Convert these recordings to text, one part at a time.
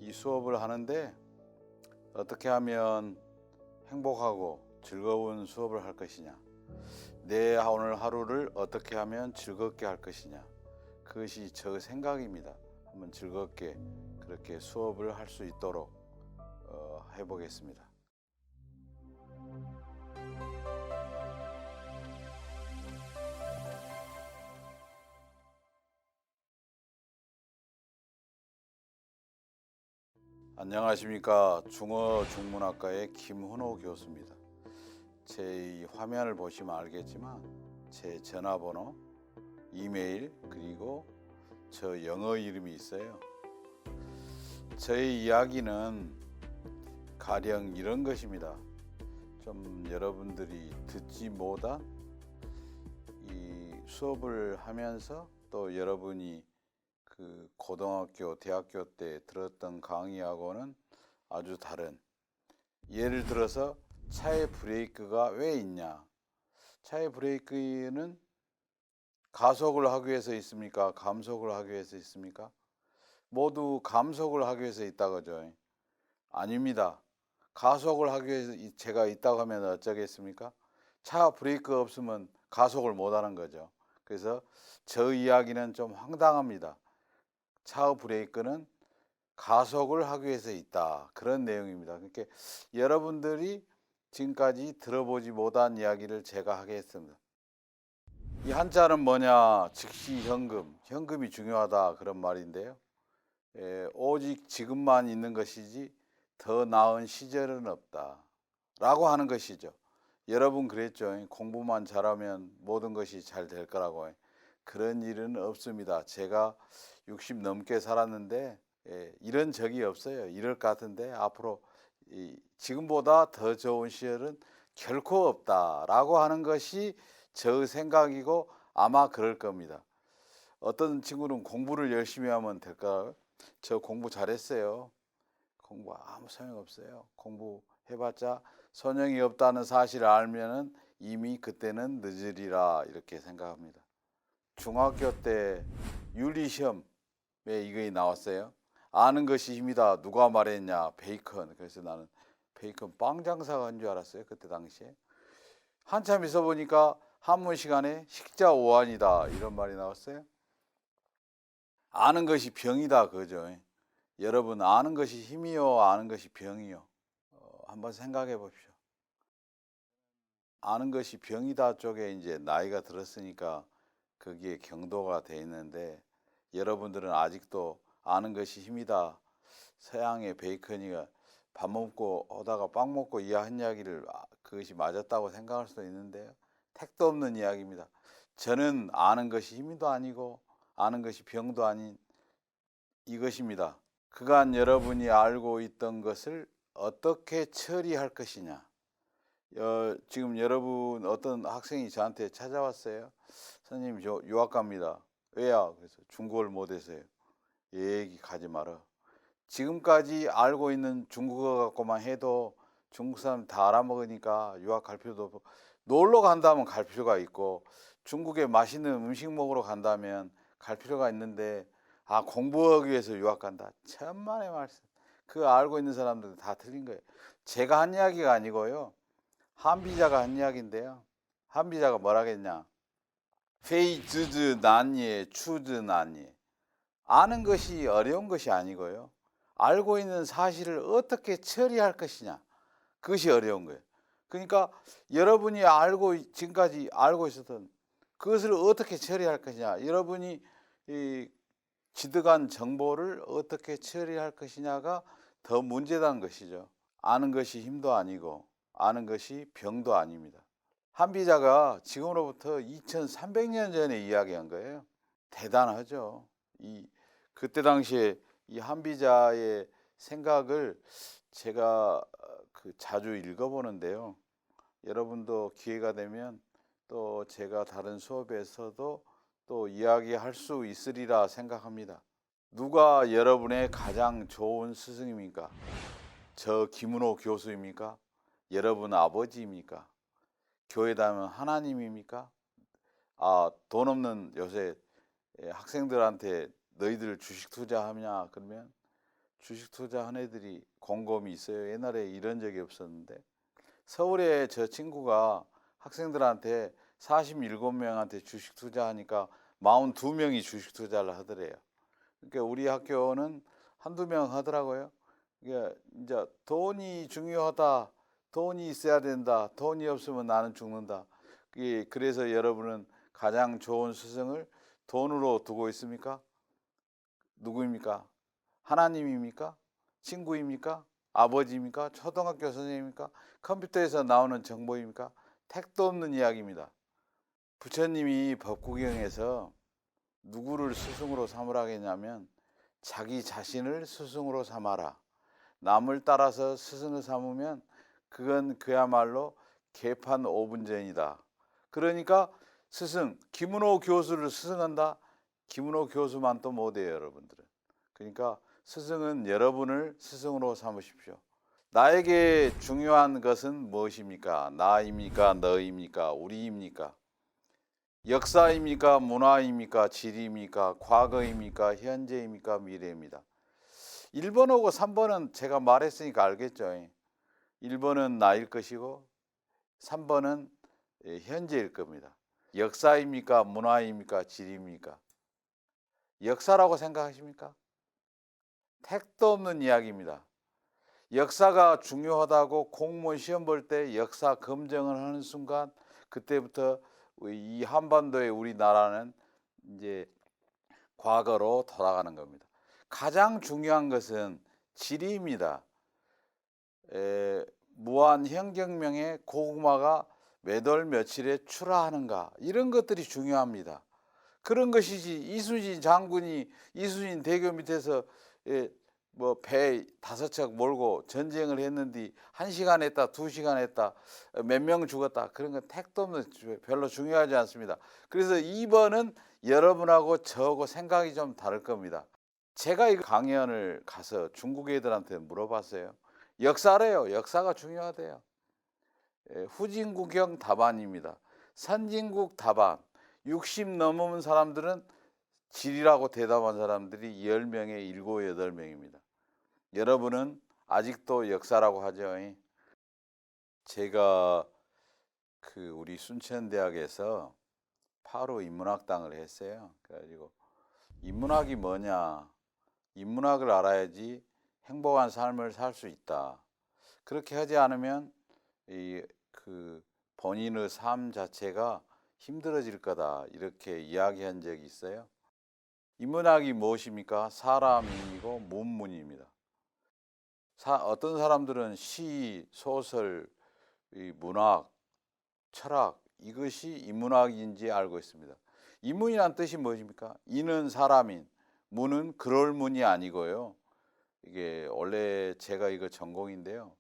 이 수업을 하는데 어떻게 하면 행복하고 즐거운 수업을 할 것이냐, 내 오늘 하루를 어떻게 하면 즐겁게 할 것이냐, 그것이 저 생각입니다. 한번 즐겁게 그렇게 수업을 할 수 있도록 해보겠습니다. 안녕하십니까. 중어 중문학과의 김훈호 교수입니다. 제 이 화면을 보시면 알겠지만 제 전화번호, 이메일, 그리고 저 영어 이름이 있어요. 저의 이야기는 가령 이런 것입니다. 좀 여러분들이 듣지 못한 이 수업을 하면서 또 여러분이 그 고등학교, 대학교 때 들었던 강의하고는 아주 다른, 예를 들어서 차에 브레이크가 왜 있냐? 차에 브레이크는 가속을 하기 위해서 있습니까? 감속을 하기 위해서 있습니까? 모두 감속을 하기 위해서 있다고죠. 아닙니다. 가속을 하기 위해서 제가 있다고 하면 어쩌겠습니까? 차 브레이크 없으면 가속을 못 하는 거죠. 그래서 저 이야기는 좀 황당합니다. 차 브레이크는 가속을 하기 위해서 있다, 그런 내용입니다. 그러니까 여러분들이 지금까지 들어보지 못한 이야기를 제가 하겠습니다. 이 한자는 뭐냐? 즉시 현금, 현금이 중요하다, 그런 말인데요. 오직 지금만 있는 것이지 더 나은 시절은 없다 라고 하는 것이죠. 여러분 그랬죠. 공부만 잘하면 모든 것이 잘 될 거라고. 그런 일은 없습니다. 제가 60 넘게 살았는데 이런 적이 없어요. 이럴 것 같은데 앞으로 지금보다 더 좋은 시절은 결코 없다라고 하는 것이 저 생각이고 아마 그럴 겁니다. 어떤 친구는 공부를 열심히 하면 될까요? 저 공부 잘했어요. 공부 아무 소용없어요. 공부해봤자 소용이 없다는 사실을 알면은 이미 그때는 늦으리라, 이렇게 생각합니다. 중학교 때 윤리 시험에 이거 나왔어요. 아는 것이 힘이다. 누가 말했냐? 베이컨. 그래서 나는 베이컨 빵 장사가 한 줄 알았어요. 그때 당시에. 한참 있어 보니까 한문 시간에 식자 오한이다, 이런 말이 나왔어요. 아는 것이 병이다, 그죠? 여러분, 아는 것이 힘이요, 아는 것이 병이요? 한번 생각해 봅시오. 아는 것이 병이다 쪽에 이제 나이가 들었으니까 거기에 경도가 돼 있는데, 여러분들은 아직도 아는 것이 힘이다, 서양의 베이컨이가 밥 먹고 오다가 빵 먹고 한 이야기를 그것이 맞았다고 생각할 수도 있는데요. 택도 없는 이야기입니다. 저는 아는 것이 힘도 아니고 아는 것이 병도 아닌 이것입니다. 그간 여러분이 알고 있던 것을 어떻게 처리할 것이냐. 지금 여러분, 어떤 학생이 저한테 찾아왔어요. 선생님, 저 유학 갑니다. 왜요? 그래서 중국어를 못해서요. 얘기 가지 마라. 지금까지 알고 있는 중국어 갖고만 해도 중국 사람 다 알아먹으니까 유학 갈 필요도 없고, 놀러 간다면 갈 필요가 있고, 중국에 맛있는 음식 먹으러 간다면 갈 필요가 있는데, 공부하기 위해서 유학 간다, 천만의 말씀. 그 알고 있는 사람들은 다 틀린 거예요. 제가 한 이야기가 아니고요, 한비자가 한 이야기인데요. 한비자가 뭐라겠냐? 페이 즈즈 난예 추즈 난예. 아는 것이 어려운 것이 아니고요, 알고 있는 사실을 어떻게 처리할 것이냐, 그것이 어려운 거예요. 그러니까 여러분이 지금까지 알고 있었던 그것을 어떻게 처리할 것이냐, 여러분이 이 취득한 정보를 어떻게 처리할 것이냐가 더 문제다는 것이죠. 아는 것이 힘도 아니고 아는 것이 병도 아닙니다. 한비자가 지금으로부터 2300년 전에 이야기한 거예요. 대단하죠. 그때 당시에 이 한비자의 생각을 제가 자주 읽어보는데요. 여러분도 기회가 되면 또 제가 다른 수업에서도 또 이야기할 수 있으리라 생각합니다. 누가 여러분의 가장 좋은 스승입니까? 저 김은호 교수입니까? 여러분 아버지입니까? 교회 다니면 하나님입니까? 돈 없는 요새 학생들한테 너희들 주식 투자하냐 그러면 주식 투자한 애들이 곰곰이 있어요. 옛날에 이런 적이 없었는데 서울에 저 친구가 학생들한테 47명한테 주식 투자하니까 42명이 주식 투자를 하더래요. 그러니까 우리 학교는 한두 명 하더라고요. 이게 이제 돈이 중요하다. 돈이 있어야 된다. 돈이 없으면 나는 죽는다. 그래서 여러분은 가장 좋은 스승을 돈으로 두고 있습니까? 누구입니까? 하나님입니까? 친구입니까? 아버지입니까? 초등학교 선생님입니까? 컴퓨터에서 나오는 정보입니까? 택도 없는 이야기입니다. 부처님이 법구경에서 누구를 스승으로 삼으라 했냐면 자기 자신을 스승으로 삼아라. 남을 따라서 스승을 삼으면 그건 그야말로 개판 5분 전이다. 그러니까 스승, 김은호 교수를 스승한다? 김은호 교수만 또 못해요, 여러분들은. 그러니까 스승은 여러분을 스승으로 삼으십시오. 나에게 중요한 것은 무엇입니까? 나입니까? 너입니까? 우리입니까? 역사입니까? 문화입니까? 지리입니까? 과거입니까? 현재입니까? 미래입니다. 1번하고 3번은 제가 말했으니까 알겠죠. 1번은 나일 것이고 3번은 현재일 겁니다. 역사입니까? 문화입니까? 지리입니까? 역사라고 생각하십니까? 택도 없는 이야기입니다. 역사가 중요하다고 공무원 시험 볼 때 역사 검증을 하는 순간 그때부터 이 한반도의 우리나라는 이제 과거로 돌아가는 겁니다. 가장 중요한 것은 지리입니다. 무한현경명의 고구마가 몇 월 며칠에 출하하는가 이런 것들이 중요합니다. 그런 것이지 이순신 장군이 이순신 대교 밑에서 뭐 배 5척 몰고 전쟁을 했는데 1시간 했다 2시간 했다 몇 명 죽었다 그런 건 택도 없는 별로 중요하지 않습니다. 그래서 2번은 여러분하고 저하고 생각이 좀 다를 겁니다. 제가 이 강연을 가서 중국 애들한테 물어봤어요. 역사래요. 역사가 중요하대요. 후진국형 답안입니다. 선진국 답안 60 넘은 사람들은 지리라고 대답한 사람들이 10명에 7, 8명입니다. 여러분은 아직도 역사라고 하죠. 제가 우리 순천대학에서 8호 인문학당을 했어요. 그래가지고 인문학이 뭐냐? 인문학을 알아야지 행복한 삶을 살 수 있다. 그렇게 하지 않으면 본인의 삶 자체가 힘들어질 거다. 이렇게 이야기한 적이 있어요. 인문학이 무엇입니까? 사람이고 문문입니다. 어떤 사람들은 시, 소설, 문학, 철학 이것이 인문학인지 알고 있습니다. 인문이란 뜻이 무엇입니까? 인은 사람인, 문은 그럴 문이 아니고요. 이게 원래 제가 이거 전공인데요.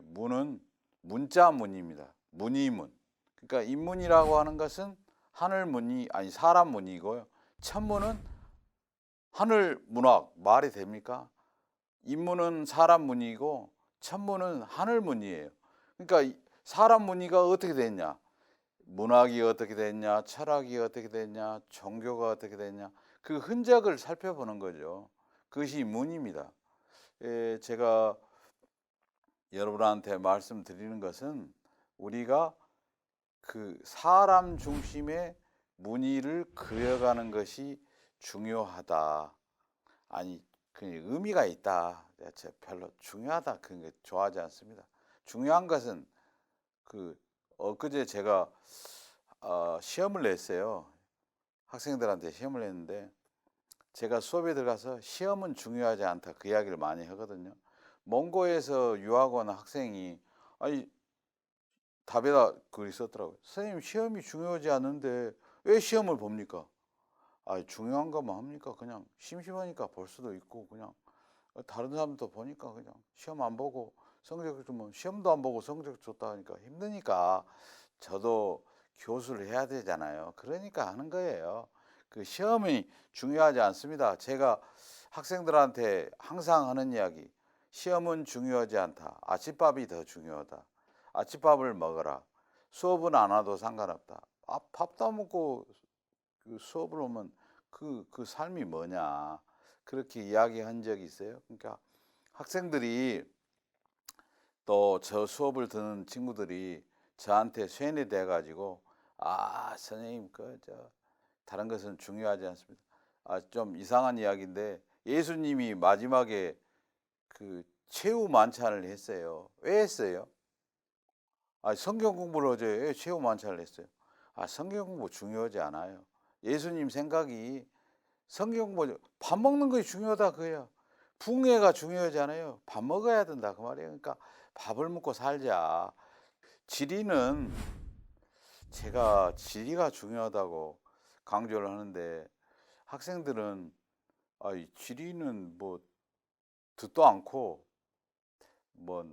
문은 문자 문입니다. 문이문. 그러니까 인문이라고 하는 것은 하늘 문이 아니 사람 문이고요. 천문은 하늘 문학 말이 됩니까? 인문은 사람 문이고 천문은 하늘 문이에요. 그러니까 사람 문의가 어떻게 됐냐? 문학이 어떻게 됐냐? 철학이 어떻게 됐냐? 종교가 어떻게 됐냐? 그 흔적을 살펴보는 거죠. 그것이 문입니다. 제가 여러분한테 말씀드리는 것은 우리가 사람 중심의 문의를 그려가는 것이 중요하다. 아니, 의미가 있다. 별로 중요하다. 그런 게 좋아하지 않습니다. 중요한 것은 엊그제 제가 시험을 냈어요. 학생들한테 시험을 냈는데 제가 수업에 들어가서 시험은 중요하지 않다. 그 이야기를 많이 하거든요. 몽고에서 유학 온 학생이 아니 답에다 글이 썼더라고요. 선생님 시험이 중요하지 않은데 왜 시험을 봅니까? 중요한 것만 합니까? 그냥 심심하니까 볼 수도 있고 그냥 다른 사람도 보니까 그냥 시험 안 보고 성적 주면 시험도 안 보고 성적 줬다 하니까 힘드니까 저도 교수를 해야 되잖아요. 그러니까 하는 거예요. 그 시험이 중요하지 않습니다. 제가 학생들한테 항상 하는 이야기 시험은 중요하지 않다. 아침밥이 더 중요하다. 아침밥을 먹어라. 수업은 안 와도 상관없다. 밥도 안 먹고 수업을 오면 그 삶이 뭐냐. 그렇게 이야기한 적이 있어요. 그러니까 학생들이 또 저 수업을 듣는 친구들이 저한테 쇠뇌돼 가지고 "아 선생님 다른 것은 중요하지 않습니다." 좀 이상한 이야기인데 예수님이 마지막에 그 최후 만찬을 했어요. 왜 했어요? 성경 공부를 어제 왜 최후 만찬을 했어요? 성경 공부 중요하지 않아요. 예수님 생각이 성경 공부 밥 먹는 것이 중요하다 그거야. 붕괴가 중요하지 않아요. 밥 먹어야 된다 그 말이에요. 그러니까 밥을 먹고 살자. 지리는 제가 지리가 중요하다고 강조를 하는데 학생들은 이 지리는 뭐 듣도 않고 뭐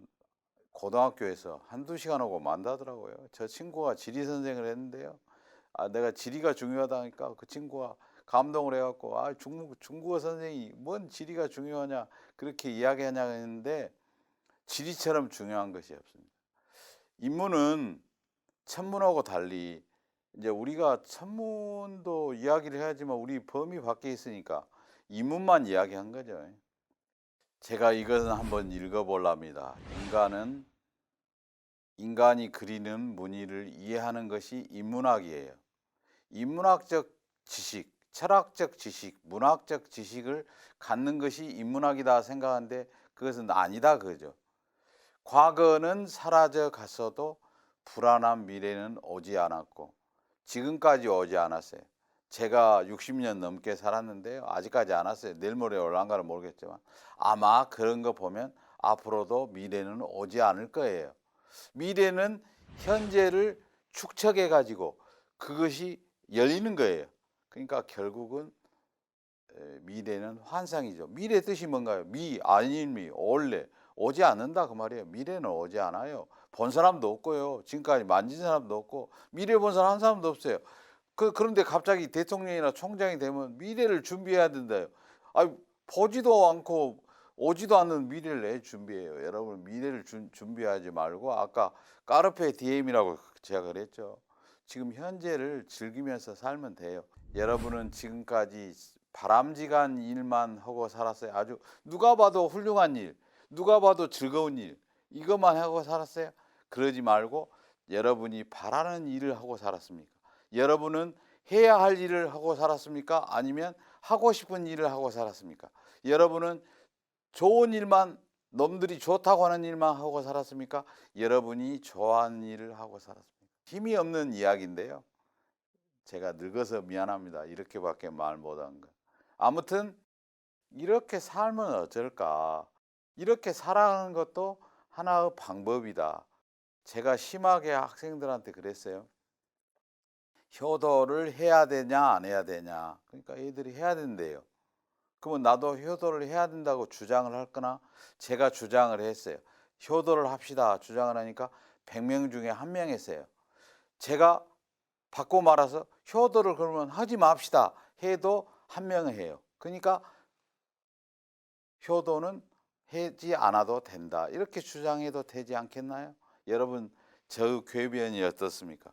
고등학교에서 한두 시간 하고 만다더라고요. 저 친구가 지리 선생을 했는데요. 내가 지리가 중요하다니까 그 친구가 감동을 해 갖고 중국어 선생이 뭔 지리가 중요하냐 그렇게 이야기하냐 했는데 지리처럼 중요한 것이 없습니다. 인문은 천문하고 달리 이제 우리가 천문도 이야기를 해야지만 우리 범위 밖에 있으니까 인문만 이야기한 거죠. 제가 이것은 한번 읽어볼랍니다. 인간이 그리는 무늬를 이해하는 것이 인문학이에요. 인문학적 지식, 철학적 지식, 문학적 지식을 갖는 것이 인문학이다 생각하는데 그것은 아니다 그죠. 과거는 사라져 갔어도 불안한 미래는 오지 않았고 지금까지 오지 않았어요. 제가 60년 넘게 살았는데요. 아직까지 안 왔어요. 내일 모레 올란가는 모르겠지만 아마 그런 거 보면 앞으로도 미래는 오지 않을 거예요. 미래는 현재를 축적해 가지고 그것이 열리는 거예요. 그러니까 결국은 미래는 환상이죠. 미래 뜻이 뭔가요? 아님이 올래 오지 않는다 그 말이에요. 미래는 오지 않아요. 본 사람도 없고요. 지금까지 만진 사람도 없고 미래 본 사람 한 사람도 없어요. 그런데 갑자기 대통령이나 총장이 되면 미래를 준비해야 된다요. 보지도 않고 오지도 않는 미래를 왜 준비해요? 여러분 미래를 준비하지 말고 아까 까르페 디엠이라고 제가 그랬죠. 지금 현재를 즐기면서 살면 돼요. 여러분은 지금까지 바람직한 일만 하고 살았어요. 아주 누가 봐도 훌륭한 일, 누가 봐도 즐거운 일 이것만 하고 살았어요. 그러지 말고 여러분이 바라는 일을 하고 살았습니까? 여러분은 해야 할 일을 하고 살았습니까? 아니면 하고 싶은 일을 하고 살았습니까? 여러분은 좋은 일만 남들이 좋다고 하는 일만 하고 살았습니까? 여러분이 좋아하는 일을 하고 살았습니까? 힘이 없는 이야기인데요. 제가 늙어서 미안합니다. 이렇게밖에 말 못한 거. 아무튼 이렇게 살면 어쩔까? 이렇게 살아가는 것도 하나의 방법이다. 제가 심하게 학생들한테 그랬어요. 효도를 해야 되냐 안 해야 되냐. 그러니까 애들이 해야 된대요. 그러면 나도 효도를 해야 된다고 주장을 할 거나 제가 주장을 했어요. 효도를 합시다 주장을 하니까 100명 중에 1명 했어요. 제가 바꿔 말아서 효도를 그러면 하지 맙시다 해도 1명은 해요. 그러니까 효도는 하지 않아도 된다. 이렇게 주장해도 되지 않겠나요? 여러분 저 궤변이 어떻습니까?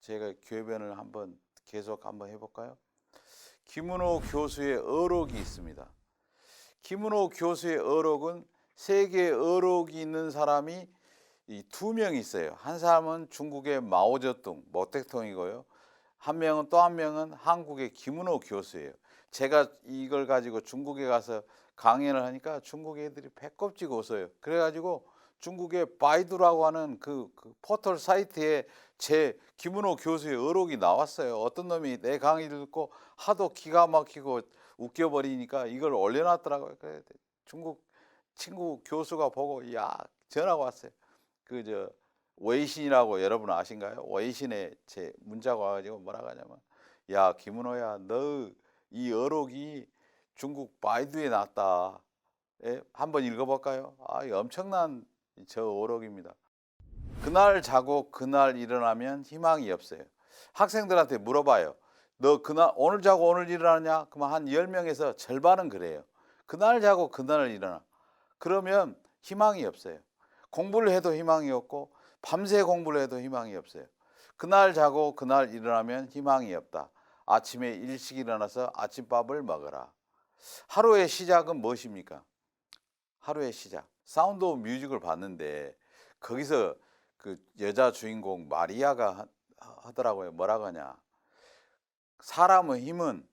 제가 궤변을 계속 한번 해볼까요? 김은호 교수의 어록이 있습니다. 김은호 교수의 어록은 세계에 어록이 있는 사람이 이 2명 있어요. 한 사람은 중국의 마오쩌둥 모택통이고요. 또 한 명은 한국의 김은호 교수예요. 제가 이걸 가지고 중국에 가서 강연을 하니까 중국 애들이 배꼽 찌고 웃어요. 그래가지고 중국의 바이두라고 하는 그 포털 사이트에 제 김은호 교수의 어록이 나왔어요. 어떤 놈이 내 강의를 듣고 하도 기가 막히고 웃겨버리니까 이걸 올려놨더라고요. 그래 중국 친구 교수가 보고 전화가 왔어요. 웨이신이라고 여러분 아신가요? 웨이신에 제 문자가 와가지고 뭐라고 하냐면 김은호야 너 이 어록이 중국 바이두에 났다. 한번 읽어볼까요? 엄청난 저 어록입니다. 그날 자고 그날 일어나면 희망이 없어요. 학생들한테 물어봐요. 너 오늘 자고 오늘 일어나냐? 그러면 한 10명에서 절반은 그래요. 그날 자고 그날 일어나. 그러면 희망이 없어요. 공부를 해도 희망이 없고 밤새 공부를 해도 희망이 없어요. 그날 자고 그날 일어나면 희망이 없다. 아침에 일찍 일어나서 아침밥을 먹어라. 하루의 시작은 무엇입니까? 하루의 시작. 사운드 오브 뮤직을 봤는데 거기서 그 여자 주인공 마리아가 하더라고요. 뭐라고 하냐. 사람의 힘은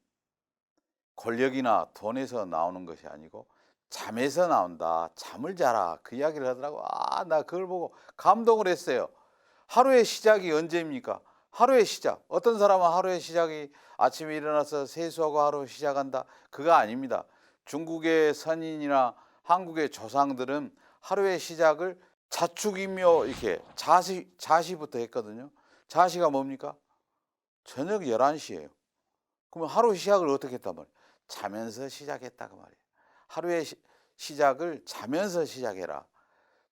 권력이나 돈에서 나오는 것이 아니고 잠에서 나온다. 잠을 자라. 그 이야기를 하더라고. 아, 나 그걸 보고 감동을 했어요. 하루의 시작이 언제입니까? 하루의 시작. 어떤 사람은 하루의 시작이 아침에 일어나서 세수하고 하루 시작한다. 그거 아닙니다. 중국의 선인이나 한국의 조상들은 하루의 시작을 자축이며 이렇게 자시부터 했거든요. 자시가 뭡니까? 저녁 11시예요. 그러면 하루 시작을 어떻게 했단 말이에요? 자면서 시작했다 그 말이에요. 하루의 시작을 자면서 시작해라.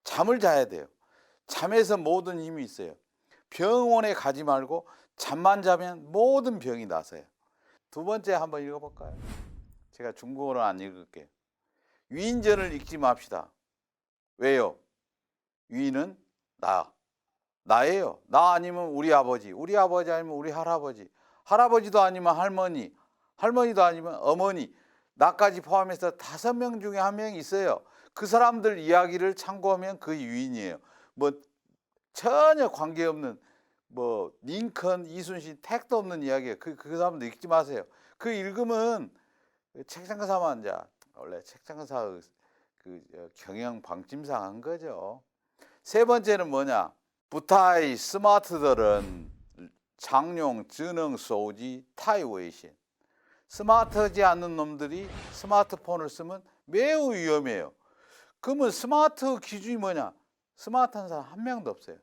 잠을 자야 돼요. 잠에서 모든 힘이 있어요. 병원에 가지 말고 잠만 자면 모든 병이 나서요. 두 번째 한번 읽어볼까요? 제가 중국어로 안 읽을게요. 위인전을 읽지 맙시다. 왜요? 위인은 나예요. 나 아니면 우리 아버지 아니면 우리 할아버지, 할아버지도 아니면 할머니, 할머니도 아니면 어머니, 나까지 포함해서 5명 중에 1명이 있어요. 그 사람들 이야기를 참고하면 그 유인이에요. 뭐 전혀 관계없는 뭐 링컨, 이순신 택도 없는 이야기예요. 그 사람들 읽지 마세요. 그 읽으면 책장사만 원래 책장사 경영 방침상 한 거죠. 세 번째는 뭐냐? 부타이 스마트들은 장룡 지능 소지 타이웨이신. 스마트하지 않는 놈들이 스마트폰을 쓰면 매우 위험해요. 그러면 스마트 기준이 뭐냐? 스마트한 사람 한 명도 없어요.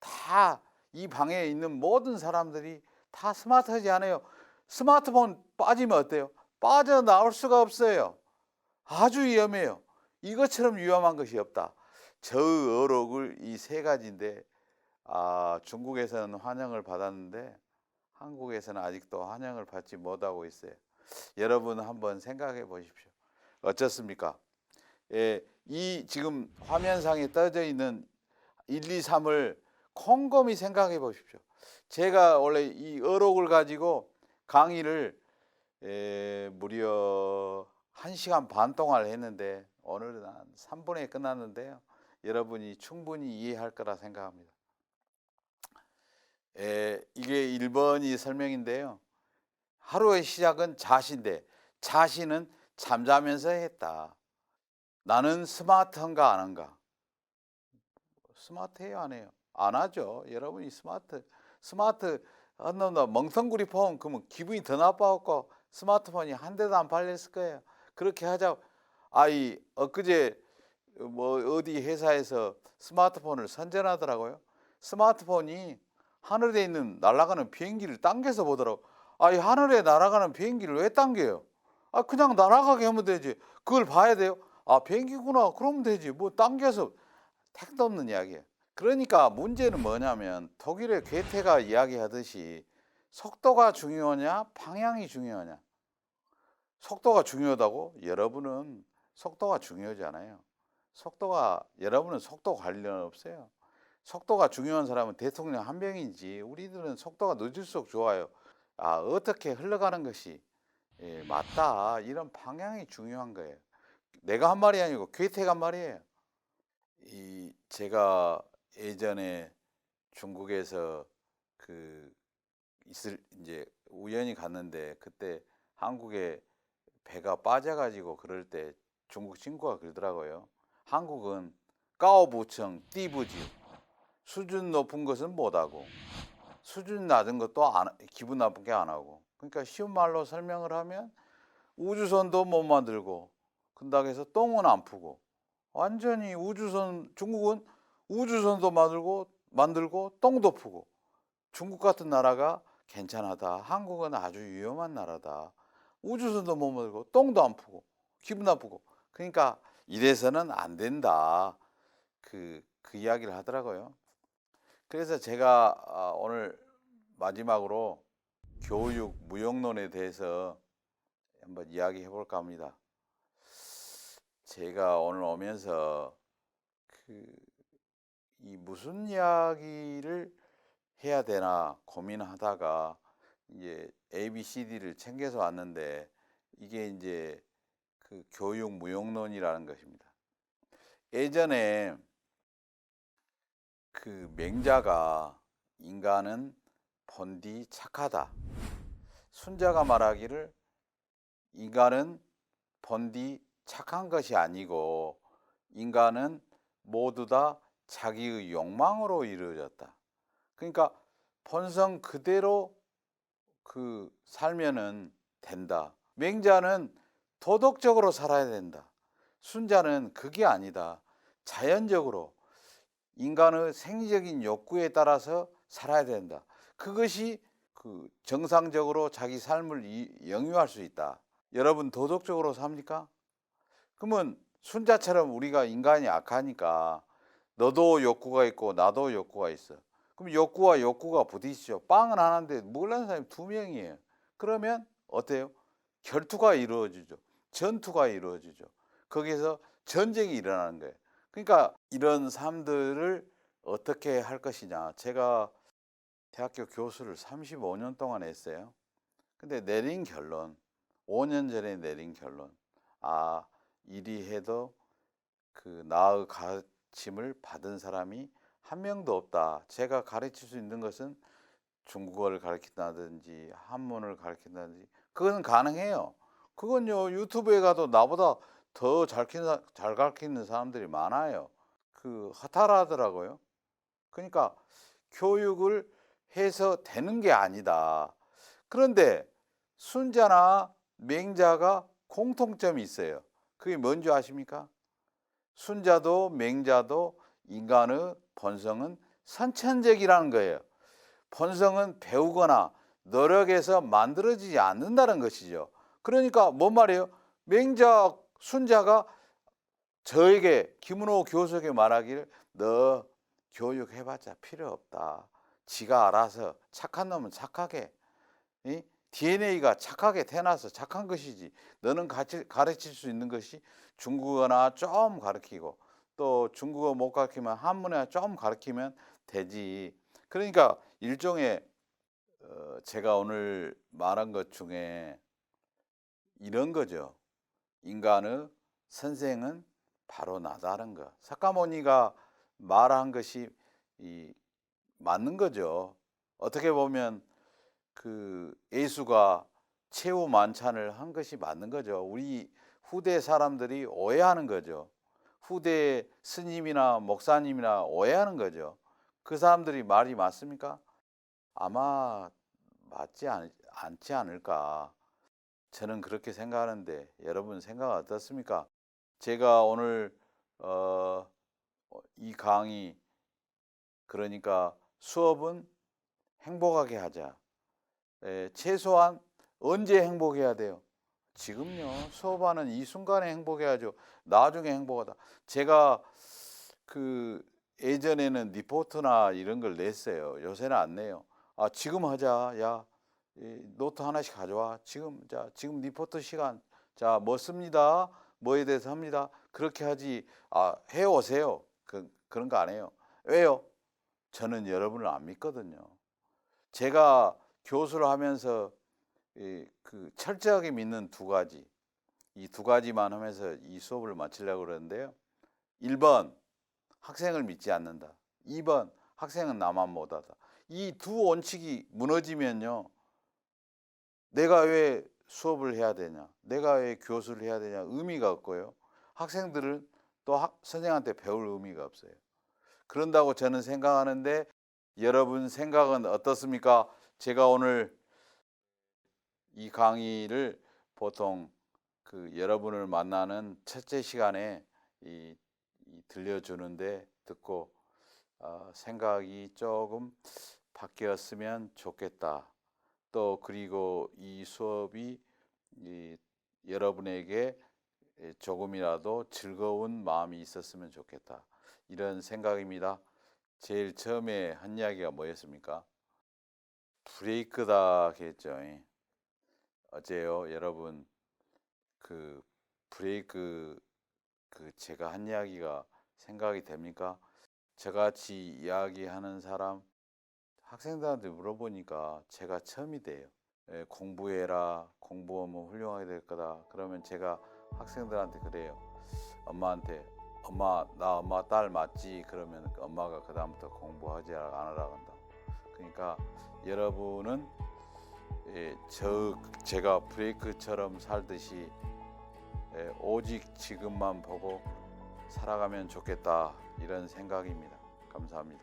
다 이 방에 있는 모든 사람들이 다 스마트하지 않아요. 스마트폰 빠지면 어때요? 빠져나올 수가 없어요. 아주 위험해요. 이것처럼 위험한 것이 없다. 저의 어록을 이 세 가지인데 중국에서는 환영을 받았는데 한국에서는 아직도 환영을 받지 못하고 있어요. 여러분 한번 생각해 보십시오. 어떻습니까? 이 지금 화면상에 떠져 있는 1, 2, 3을 곰곰이 생각해 보십시오. 제가 원래 이 어록을 가지고 강의를 무려 1시간 반 동안 했는데 오늘은 한 3분에 끝났는데요. 여러분이 충분히 이해할 거라 생각합니다. 이게 1번이 설명인데요. 하루의 시작은 자시인데 자시는 잠자면서 했다. 나는 스마트한가 안 한가? 스마트해요 안 해요? 안 하죠. 여러분이 스마트 한놈도 멍텅구리 폰 그러면 기분이 더 나빠갖고 스마트폰이 한 대도 안 팔렸을 거예요. 그렇게 하자. 엊그제 뭐 어디 회사에서 스마트폰을 선전하더라고요. 스마트폰이 하늘에 있는 날아가는 비행기를 당겨서 보더라고. 하늘에 날아가는 비행기를 왜 당겨요? 그냥 날아가게 하면 되지. 그걸 봐야 돼요? 비행기구나. 그러면 되지. 뭐 당겨서 택도 없는 이야기예요. 그러니까 문제는 뭐냐면 독일의 괴테가 이야기하듯이 속도가 중요하냐 방향이 중요하냐. 속도가 중요하다고? 여러분은 속도가 중요하지 않아요. 여러분은 속도 관련 없어요. 속도가 중요한 사람은 대통령 한 명이지 우리들은 속도가 늦을수록 좋아요. 어떻게 흘러가는 것이 맞다. 이런 방향이 중요한 거예요. 내가 한 말이 아니고 괴테가 한 말이에요. 제가 예전에 중국에서 이제 우연히 갔는데 그때 한국에 배가 빠져가지고 그럴 때 중국 친구가 그러더라고요. 한국은 까오부청 띠부지 수준 높은 것은 못하고 수준 낮은 것도 기분 나쁘게 안 하고. 그러니까 쉬운 말로 설명을 하면 우주선도 못 만들고 근다고 해서 똥은 안 푸고 완전히 중국은 우주선도 만들고 똥도 푸고 중국 같은 나라가 괜찮하다. 한국은 아주 위험한 나라다. 우주선도 못 만들고 똥도 안 푸고 기분 나쁘고. 그러니까 이래서는 안 된다. 그 이야기를 하더라고요. 그래서 제가 오늘 마지막으로 교육 무용론에 대해서 한번 이야기해 볼까 합니다. 제가 오늘 오면서 이 무슨 이야기를 해야 되나 고민하다가 이제 ABCD를 챙겨서 왔는데 이게 이제 그 교육 무용론이라는 것입니다. 예전에 그 맹자가 인간은 본디 착하다. 순자가 말하기를 인간은 본디 착한 것이 아니고 인간은 모두 다 자기의 욕망으로 이루어졌다. 그러니까 본성 그대로 그 살면은 된다. 맹자는 도덕적으로 살아야 된다. 순자는 그게 아니다. 자연적으로 인간의 생리적인 욕구에 따라서 살아야 된다. 그것이 그 정상적으로 자기 삶을 영위할 수 있다. 여러분 도덕적으로 삽니까? 그러면 순자처럼 우리가 인간이 악하니까 너도 욕구가 있고 나도 욕구가 있어. 그럼 욕구와 욕구가 부딪히죠. 빵은 하나인데 먹으려는 사람이 두 명이에요. 그러면 어때요? 결투가 이루어지죠. 전투가 이루어지죠. 거기서 전쟁이 일어나는 거예요. 그러니까 이런 삶들을 어떻게 할 것이냐. 제가 대학교 교수를 35년 동안 했어요. 근데 내린 결론, 5년 전에 내린 결론. 아, 이리 해도 그 나의 가르침을 받은 사람이 한 명도 없다. 제가 가르칠 수 있는 것은 중국어를 가르친다든지 한문을 가르친다든지 그건 가능해요. 그건요 유튜브에 가도 나보다 더 잘 가르치는 사람들이 많아요. 그 허탈하더라고요. 그러니까 교육을 해서 되는 게 아니다. 그런데 순자나 맹자가 공통점이 있어요. 그게 뭔지 아십니까? 순자도 맹자도 인간의 본성은 선천적이라는 거예요. 본성은 배우거나 노력해서 만들어지지 않는다는 것이죠. 그러니까 뭔 말이에요? 맹자, 순자가 저에게 김은호 교수에게 말하기를 너 교육해봤자 필요 없다. 지가 알아서 착한 놈은 착하게 DNA가 착하게 태어나서 착한 것이지 너는 가르칠 수 있는 것이 중국어나 좀 가르치고 또 중국어 못 가르치면 한문이나 좀 가르치면 되지. 그러니까 일종의 제가 오늘 말한 것 중에 이런 거죠. 인간의 선생은 바로 나다는 거. 사카모니가 말한 것이 맞는 거죠. 어떻게 보면 그 예수가 최후 만찬을 한 것이 맞는 거죠. 우리 후대 사람들이 오해하는 거죠. 후대 스님이나 목사님이나 오해하는 거죠. 그 사람들이 말이 맞습니까? 아마 않지 않을까. 저는 그렇게 생각하는데 여러분 생각 어떻습니까? 제가 오늘 이 강의 그러니까 수업은 행복하게 하자. 최소한 언제 행복해야 돼요? 지금요. 수업하는 이 순간에 행복해야죠. 나중에 행복하다. 제가 그 예전에는 리포트나 이런 걸 냈어요. 요새는 안 내요. 아, 지금 하자. 야, 노트 하나씩 가져와. 지금 리포트 시간. 자, 뭐 씁니다. 뭐에 대해서 합니다. 그렇게 하지. 아, 해 오세요. 그런 거 안 해요. 왜요? 저는 여러분을 안 믿거든요. 제가 교수를 하면서 그 철저하게 믿는 두 가지. 이 두 가지만 하면서 이 수업을 마치려고 그러는데요. 1번 학생을 믿지 않는다. 2번 학생은 나만 못하다. 이 두 원칙이 무너지면요. 내가 왜 수업을 해야 되냐? 내가 왜 교수를 해야 되냐? 의미가 없고요. 학생들은 또 선생한테 배울 의미가 없어요. 그런다고 저는 생각하는데 여러분 생각은 어떻습니까? 제가 오늘 이 강의를 보통 그 여러분을 만나는 첫째 시간에 들려주는데 듣고 생각이 조금 바뀌었으면 좋겠다. 또 그리고 이 수업이 여러분에게 조금이라도 즐거운 마음이 있었으면 좋겠다. 이런 생각입니다. 제일 처음에 한 이야기가 뭐였습니까? 브레이크다 했죠. 어제요, 여러분 그 브레이크 제가 한 이야기가 생각이 됩니까? 저같이 이야기하는 사람 학생들한테 물어보니까 제가 처음이 돼요. 공부해라, 공부하면 훌륭하게 될 거다. 그러면 제가 학생들한테 그래요. 엄마한테 엄마 딸 맞지? 그러면 엄마가 그다음부터 공부하지 않으라 한다. 그러니까 여러분은 제가 브레이크처럼 살듯이 오직 지금만 보고 살아가면 좋겠다, 이런 생각입니다. 감사합니다.